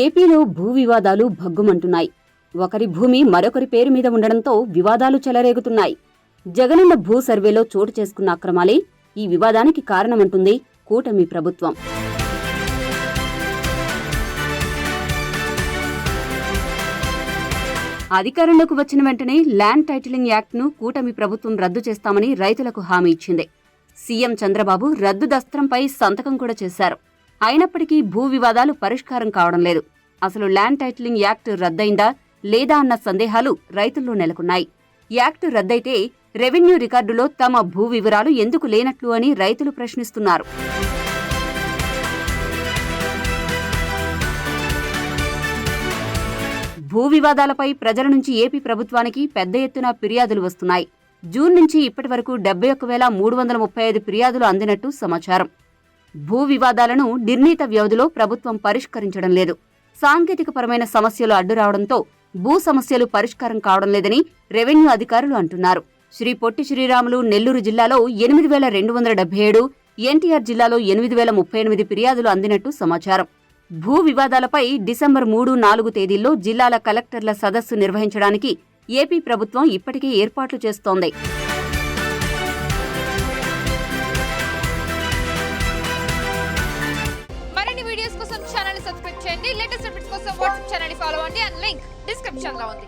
ఏపీలో భూ వివాదాలు భగ్గుమంటున్నాయి. ఒకరి భూమి మరొకరి పేరు మీద ఉండడంతో వివాదాలు చెలరేగుతున్నాయి. జగనన్న భూ సర్వేలో చోటు చేసుకున్న అక్రమాలే ఈ వివాదానికి కారణమంటుంది కూటమి ప్రభుత్వం. అధికారంలోకి వచ్చిన వెంటనే ల్యాండ్ టైటిలింగ్ యాక్ట్ను కూటమి ప్రభుత్వం రద్దు చేస్తామని రైతులకు హామీ ఇచ్చింది. సీఎం చంద్రబాబు రద్దు దస్త్రంపై సంతకం కూడా చేశారు. అయినప్పటికీ భూ వివాదాలు పరిష్కారం కావడం లేదు. అసలు ల్యాండ్ టైటిలింగ్ యాక్ట్ రద్దయిందా లేదా అన్న సందేహాలు రైతుల్లో నెలకొన్నాయి. యాక్ట్ రద్దయితే రెవెన్యూ రికార్డులో తమ భూ వివరాలు ఎందుకు లేనట్లు అని రైతులు ప్రశ్నిస్తున్నారు. భూ వివాదాలపై ప్రజల నుంచి ఏపీ ప్రభుత్వానికి పెద్ద ఎత్తున ఫిర్యాదులు వస్తున్నాయి. జూన్ నుంచి ఇప్పటి వరకు 71,335 ఫిర్యాదులు అందినట్టు సమాచారం. భూ వివాదాలను నిర్ణీత వ్యవధిలో ప్రభుత్వం పరిష్కరించడం లేదు. సాంకేతికపరమైన సమస్యలు అడ్డురావడంతో భూ సమస్యలు పరిష్కారం కావడం లేదని రెవెన్యూ అధికారులు అంటున్నారు. శ్రీ పొట్టి శ్రీరాములు నెల్లూరు జిల్లాలో 8,277, ఎన్టీఆర్ జిల్లాలో 8,038 ఫిర్యాదులు అందినట్టు సమాచారం. భూ వివాదాలపై డిసెంబర్ 3, 4 తేదీల్లో జిల్లాల కలెక్టర్ల సదస్సు నిర్వహించడానికి ఏపీ ప్రభుత్వం ఇప్పటికే ఏర్పాట్లు చేస్తోంది. మరిన్ని వీడియోస్ కోసం ఛానల్ ని సబ్స్క్రైబ్ చేయండి. లేటెస్ట్ అప్డేట్స్ కోసం వాట్సాప్ ఛానల్ ని ఫాలో అవ్వండి. లింక్ డిస్క్రిప్షన్ లో ఉంది.